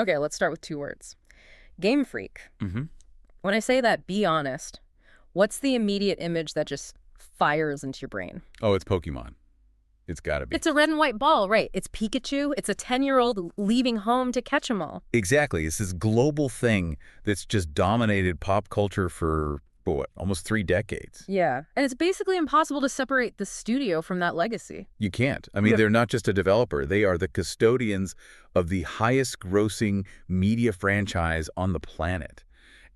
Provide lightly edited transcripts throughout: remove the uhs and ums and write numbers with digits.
Okay, let's start with 2 words. Game freak. Mm-hmm. When I say that, be honest. What's the immediate image that just fires into your brain? Oh, it's Pokemon. It's got to be. It's a red and white ball, right? It's Pikachu. It's a 10-year-old leaving home to catch 'em all. Exactly. It's this global thing that's just dominated pop culture for, what, almost 3 decades. Yeah. And it's basically impossible to separate the studio from that legacy. You can't. I mean, they're not just a developer. They are the custodians of the highest grossing media franchise on the planet.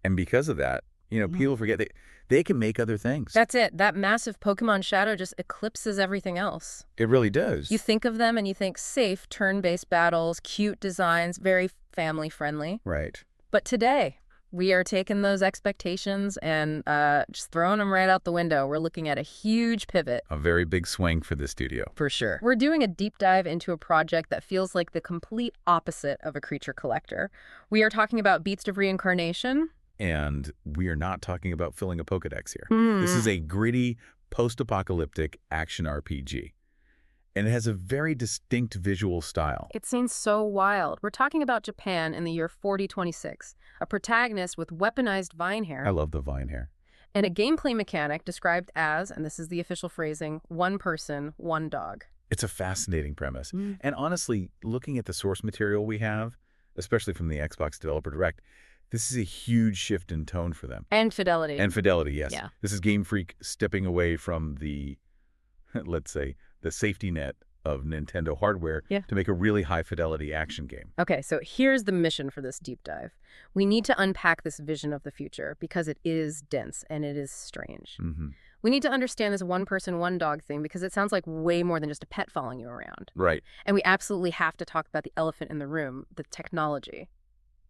And because of that, people forget they can make other things. That's it. That massive Pokemon shadow just eclipses everything else. It really does. You think of them and you think safe, turn-based battles, cute designs, very family-friendly. Right. But today, we are taking those expectations and just throwing them right out the window. We're looking at a huge pivot. A very big swing for the studio. For sure. We're doing a deep dive into a project that feels like the complete opposite of a creature collector. We are talking about Beast of Reincarnation. And we are not talking about filling a Pokedex here. This is a gritty, post-apocalyptic action RPG. And it has a very distinct visual style. It seems so wild. We're talking about Japan in the year 4026, a protagonist with weaponized vine hair. I love the vine hair. And a gameplay mechanic described as, and this is the official phrasing, 1 person, 1 dog. It's a fascinating premise. And honestly, looking at the source material we have, especially from the Xbox Developer Direct, this is a huge shift in tone for them. And fidelity. And fidelity, yes. Yeah. This is Game Freak stepping away from the, let's say, the safety net of Nintendo hardware to make a really high-fidelity action game. Okay, so here's the mission for this deep dive. We need to unpack this vision of the future because it is dense and it is strange. We need to understand this 1 person, 1 dog thing because it sounds like way more than just a pet following you around. Right. And we absolutely have to talk about the elephant in the room, the technology.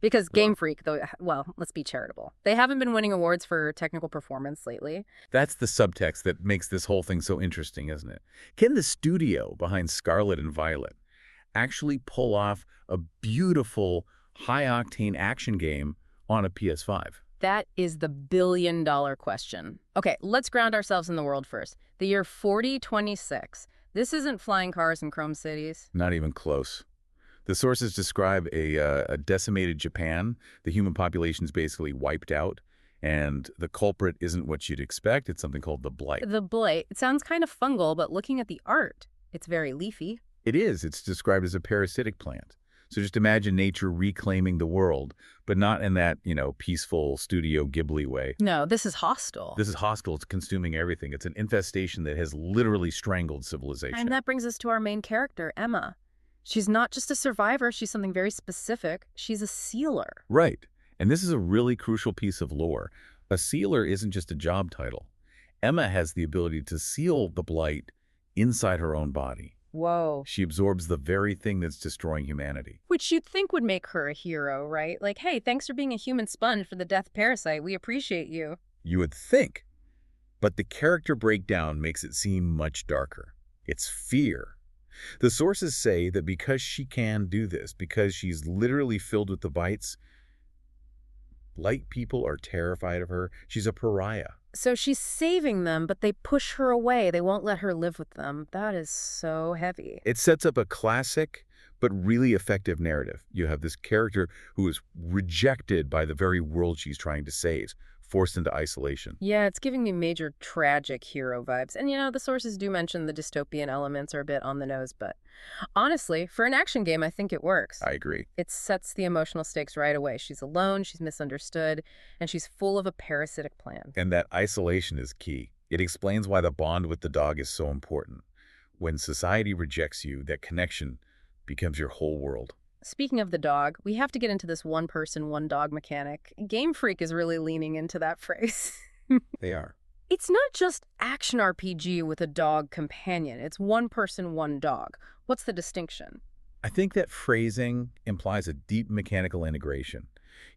Because Game Freak, though, well, let's be charitable. They haven't been winning awards for technical performance lately. That's the subtext that makes this whole thing so interesting, isn't it? Can the studio behind Scarlet and Violet actually pull off a beautiful, high-octane action game on a PS5? That is the billion-dollar question. Okay, let's ground ourselves in the world first. The year 4026. This isn't flying cars and chrome cities. Not even close. The sources describe a decimated Japan. The human population's basically wiped out, and the culprit isn't what you'd expect. It's something called the blight. The blight. It sounds kind of fungal, but looking at the art, it's very leafy. It is. It's described as a parasitic plant. So just imagine nature reclaiming the world, but not in that, peaceful Studio Ghibli way. No, this is hostile. This is hostile. It's consuming everything. It's an infestation that has literally strangled civilization. And that brings us to our main character, Emma. She's not just a survivor. She's something very specific. She's a sealer. Right. And this is a really crucial piece of lore. A sealer isn't just a job title. Emma has the ability to seal the blight inside her own body. Whoa. She absorbs the very thing that's destroying humanity. Which you'd think would make her a hero, right? Like, hey, thanks for being a human sponge for the death parasite. We appreciate you. You would think. But the character breakdown makes it seem much darker. It's fear. The sources say that because she can do this, because she's literally filled with the bites, blight people are terrified of her. She's a pariah. So she's saving them, but they push her away. They won't let her live with them. That is so heavy. It sets up a classic but really effective narrative. You have this character who is rejected by the very world she's trying to save, forced into isolation. Yeah, it's giving me major tragic hero vibes. And, the sources do mention the dystopian elements are a bit on the nose, but honestly, for an action game, I think it works. I agree. It sets the emotional stakes right away. She's alone, she's misunderstood, and she's full of a parasitic plan. And that isolation is key. It explains why the bond with the dog is so important. When society rejects you, that connection becomes your whole world. Speaking of the dog, we have to get into this 1 person, 1 dog mechanic. Game Freak is really leaning into that phrase. They are. It's not just action RPG with a dog companion. It's 1 person, 1 dog. What's the distinction? I think that phrasing implies a deep mechanical integration.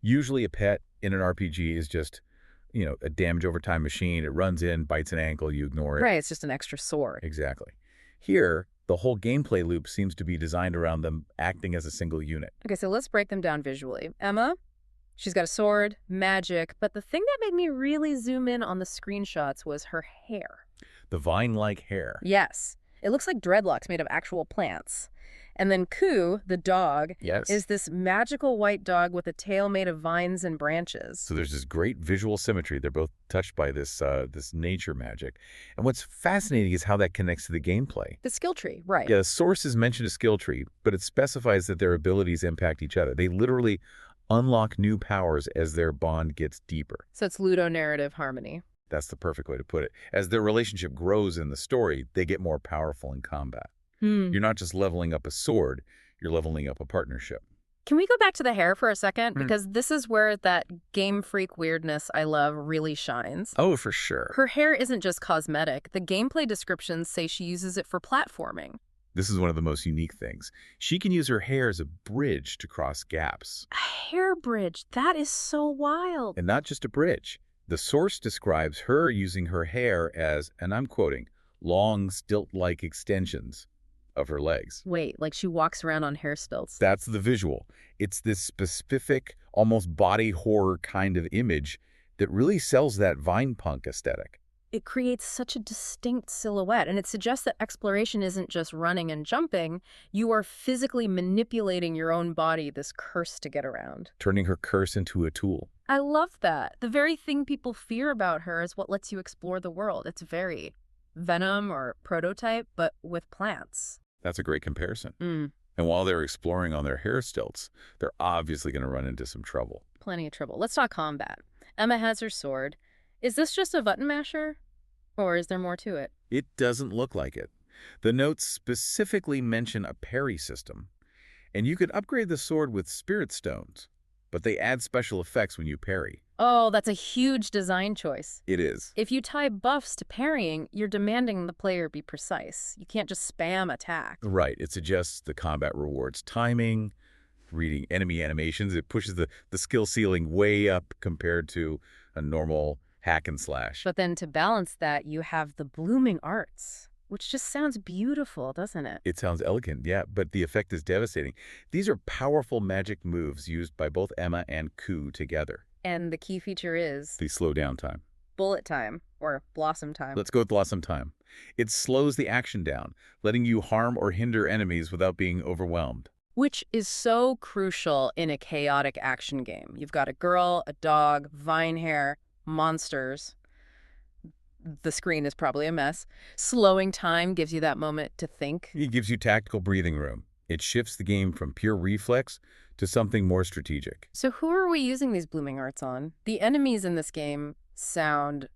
Usually a pet in an RPG is just, a damage over time machine. It runs in, bites an ankle, you ignore it. Right, it's just an extra sword. Exactly. Here, the whole gameplay loop seems to be designed around them acting as a single unit. Okay, so let's break them down visually. Emma, she's got a sword, magic, but the thing that made me really zoom in on the screenshots was her hair. The vine-like hair. Yes. It looks like dreadlocks made of actual plants. And then Ku, the dog, Yes. is this magical white dog with a tail made of vines and branches. So there's this great visual symmetry. They're both touched by this nature magic. And what's fascinating is how that connects to the gameplay. The skill tree, right. Yeah, the sources mention a skill tree, but it specifies that their abilities impact each other. They literally unlock new powers as their bond gets deeper. So it's ludonarrative harmony. That's the perfect way to put it. As their relationship grows in the story, they get more powerful in combat. You're not just leveling up a sword, you're leveling up a partnership. Can we go back to the hair for a second? Because this is where that game freak weirdness I love really shines. Oh, for sure. Her hair isn't just cosmetic. The gameplay descriptions say she uses it for platforming. This is one of the most unique things. She can use her hair as a bridge to cross gaps. A hair bridge. That is so wild. And not just a bridge. The source describes her using her hair as, and I'm quoting, long stilt-like extensions of her legs. Wait, like she walks around on hair stilts. That's the visual. It's this specific, almost body horror kind of image that really sells that vine punk aesthetic. It creates such a distinct silhouette, and it suggests that exploration isn't just running and jumping. You are physically manipulating your own body, this curse to get around. Turning her curse into a tool. I love that. The very thing people fear about her is what lets you explore the world. It's very Venom or Prototype, but with plants. That's a great comparison. And while they're exploring on their hair stilts, they're obviously going to run into some trouble. Plenty of trouble. Let's talk combat. Emma has her sword. Is this just a button masher? Or is there more to it? It doesn't look like it. The notes specifically mention a parry system. And you could upgrade the sword with spirit stones, but they add special effects when you parry. Oh, that's a huge design choice. It is. If you tie buffs to parrying, you're demanding the player be precise. You can't just spam attack. Right. It suggests the combat rewards timing, reading enemy animations. It pushes the skill ceiling way up compared to a normal hack and slash. But then to balance that, you have the blooming arts, which just sounds beautiful, doesn't it? It sounds elegant, yeah, but the effect is devastating. These are powerful magic moves used by both Emma and Ku together. And the key feature is The slow down time. bullet time, or blossom time. Let's go with blossom time. It slows the action down, letting you harm or hinder enemies without being overwhelmed. Which is so crucial in a chaotic action game. You've got a girl, a dog, vine hair, monsters. The screen is probably a mess. Slowing time gives you that moment to think. It gives you tactical breathing room. It shifts the game from pure reflex to something more strategic. So who are we using these blooming arts on? The enemies in this game sound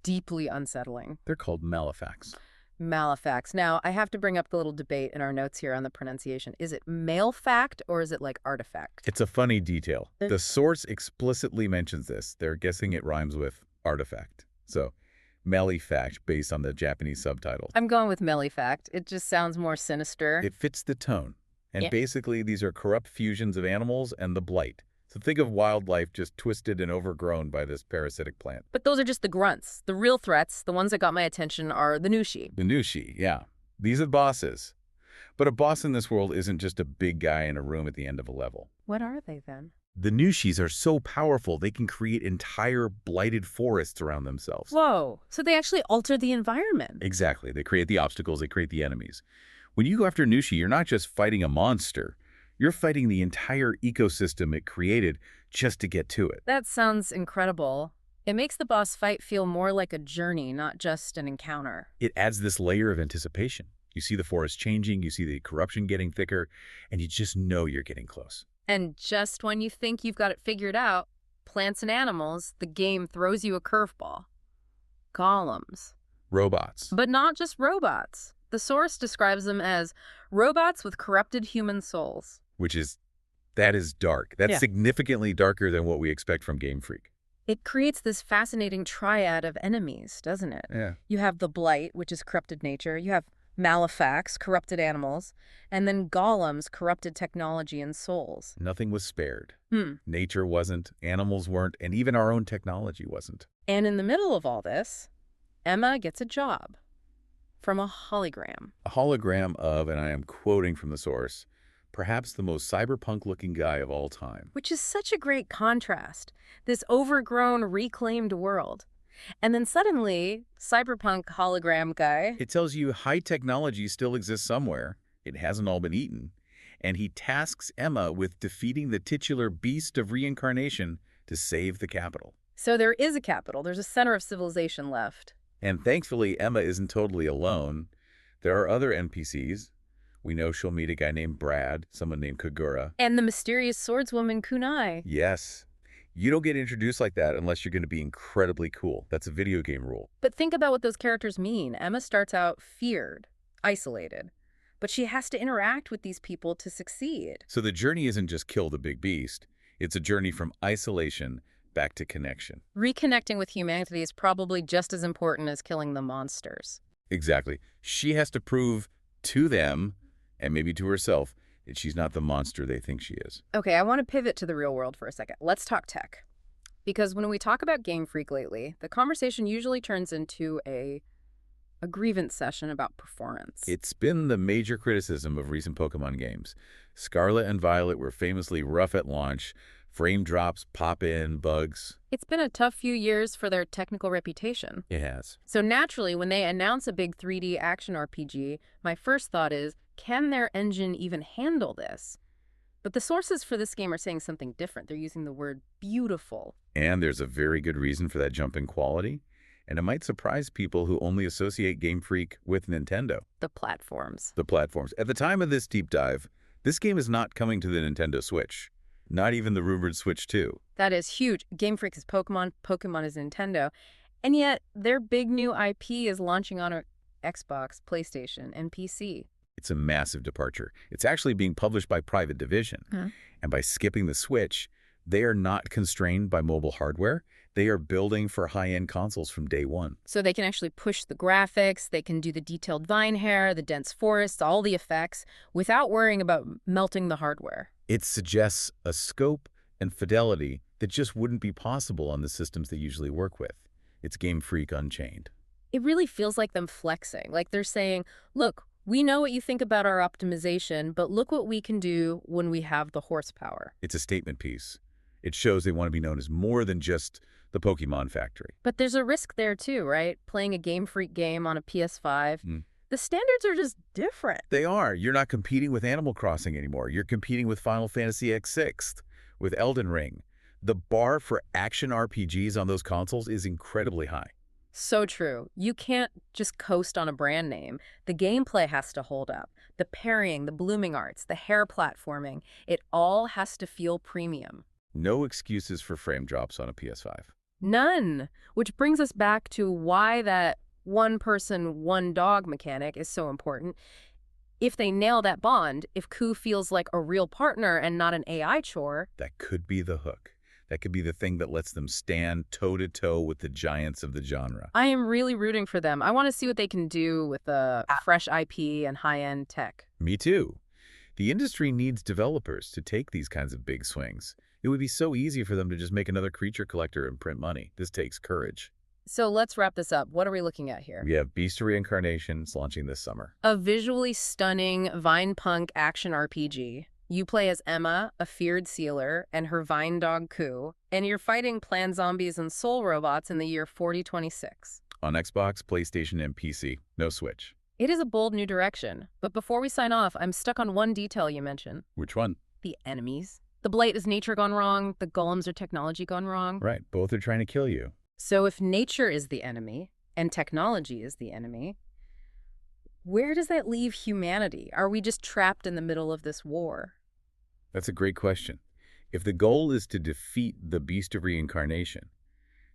deeply unsettling. They're called malefax. Malefax. Now, I have to bring up the little debate in our notes here on the pronunciation. Is it malefact or is it like artifact? It's a funny detail. The source explicitly mentions this. They're guessing it rhymes with artifact. So, malefact based on the Japanese subtitle. I'm going with malefact. It just sounds more sinister. It fits the tone. And Yeah. basically, these are corrupt fusions of animals and the blight. So think of wildlife just twisted and overgrown by this parasitic plant. But those are just the grunts. The real threats, the ones that got my attention, are the Nushi. The Nushi, yeah. These are bosses. But a boss in this world isn't just a big guy in a room at the end of a level. What are they then? The Nushis are so powerful, they can create entire blighted forests around themselves. Whoa. So they actually alter the environment. Exactly. They create the obstacles, they create the enemies. When you go after Nushi, you're not just fighting a monster. You're fighting the entire ecosystem it created just to get to it. That sounds incredible. It makes the boss fight feel more like a journey, not just an encounter. It adds this layer of anticipation. You see the forest changing, you see the corruption getting thicker, and you just know you're getting close. And just when you think you've got it figured out, plants and animals, the game throws you a curveball. Golems. Robots. But not just robots. The source describes them as robots with corrupted human souls. That is dark. That's Yeah. significantly darker than what we expect from Game Freak. It creates this fascinating triad of enemies, doesn't it? Yeah. You have the blight, which is corrupted nature. You have malefax, corrupted animals. And then golems, corrupted technology and souls. Nothing was spared. Nature wasn't, animals weren't, and even our own technology wasn't. And in the middle of all this, Emma gets a job from a hologram. A hologram of, and I am quoting from the source, perhaps the most cyberpunk-looking guy of all time. Which is such a great contrast. This overgrown, reclaimed world. And then suddenly, cyberpunk hologram guy. It tells you high technology still exists somewhere, It hasn't all been eaten. And he tasks Emma with defeating the titular Beast of Reincarnation to save the capital. So there is a capital. There's a center of civilization left. And thankfully, Emma isn't totally alone. There are other NPCs. We know she'll meet a guy named Brad, someone named Kagura. And the mysterious swordswoman Kunai. Yes. You don't get introduced like that unless you're going to be incredibly cool. That's a video game rule. But think about what those characters mean. Emma starts out feared, isolated. But she has to interact with these people to succeed. So the journey isn't just kill the big beast. It's a journey from isolation back to connection. Reconnecting with humanity is probably just as important as killing the monsters. Exactly. She has to prove to them, and maybe to herself, that she's not the monster they think she is. Okay, I want to pivot to the real world for a second. Let's talk tech. Because when we talk about Game Freak lately, the conversation usually turns into a grievance session about performance. It's been the major criticism of recent Pokemon games. Scarlet and Violet were famously rough at launch. Frame drops, pop-in, bugs. It's been a tough few years for their technical reputation. It has. So naturally, when they announce a big 3D action RPG, my first thought is, can their engine even handle this? But the sources for this game are saying something different. They're using the word beautiful. And there's a very good reason for that jump in quality. And it might surprise people who only associate Game Freak with Nintendo. The platforms. The platforms. At the time of this deep dive, this game is not coming to the Nintendo Switch. Not even the rumored Switch 2. That is huge. Game Freak is Pokemon, Pokemon is Nintendo. And yet, their big new IP is launching on a Xbox, PlayStation, and PC. It's a massive departure. It's actually being published by Private Division. And by skipping the Switch, they are not constrained by mobile hardware. They are building for high-end consoles from day one. So they can actually push the graphics, they can do the detailed vine hair, the dense forests, all the effects, without worrying about melting the hardware. It suggests a scope and fidelity that just wouldn't be possible on the systems they usually work with. It's Game Freak Unchained. It really feels like them flexing, like they're saying, look, we know what you think about our optimization, but look what we can do when we have the horsepower. It's a statement piece. It shows they want to be known as more than just the Pokemon factory. But there's a risk there too, right? Playing a Game Freak game on a PS5. The standards are just different. They are. You're not competing with Animal Crossing anymore. You're competing with Final Fantasy X6, with Elden Ring. The bar for action RPGs on those consoles is incredibly high. So true. You can't just coast on a brand name. The gameplay has to hold up. The parrying, the blooming arts, the hair platforming, it all has to feel premium. No excuses for frame drops on a PS5. None. Which brings us back to why that one person, one dog mechanic is so important. If they nail that bond, if Ku feels like a real partner and not an AI chore... That could be the hook. That could be the thing that lets them stand toe-to-toe with the giants of the genre. I am really rooting for them. I want to see what they can do with a fresh IP and high-end tech. Me too. The industry needs developers to take these kinds of big swings. It would be so easy for them to just make another creature collector and print money. This takes courage. So let's wrap this up. What are we looking at here? We have Beast of Reincarnation launching this summer. A visually stunning Vine Punk action RPG. You play as Emma, a feared sealer, and her vine dog Ku, and you're fighting plant zombies and soul robots in the year 4026. On Xbox, PlayStation, and PC. No Switch. It is a bold new direction. But before we sign off, I'm stuck on one detail you mentioned. Which one? The enemies. The blight is nature gone wrong. The golems are technology gone wrong. Right. Both are trying to kill you. So if nature is the enemy and technology is the enemy, where does that leave humanity? Are we just trapped in the middle of this war? That's a great question. If the goal is to defeat the Beast of Reincarnation,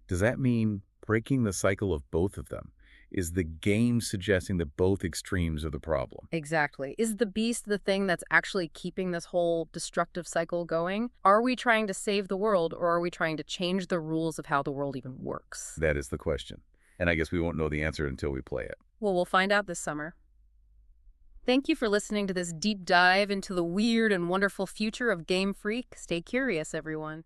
does that mean breaking the cycle of both of them? Is the game suggesting that both extremes are the problem? Exactly. Is the beast the thing that's actually keeping this whole destructive cycle going? Are we trying to save the world, or are we trying to change the rules of how the world even works? That is the question. And I guess we won't know the answer until we play it. Well, we'll find out this summer. Thank you for listening to this deep dive into the weird and wonderful future of Game Freak. Stay curious, everyone.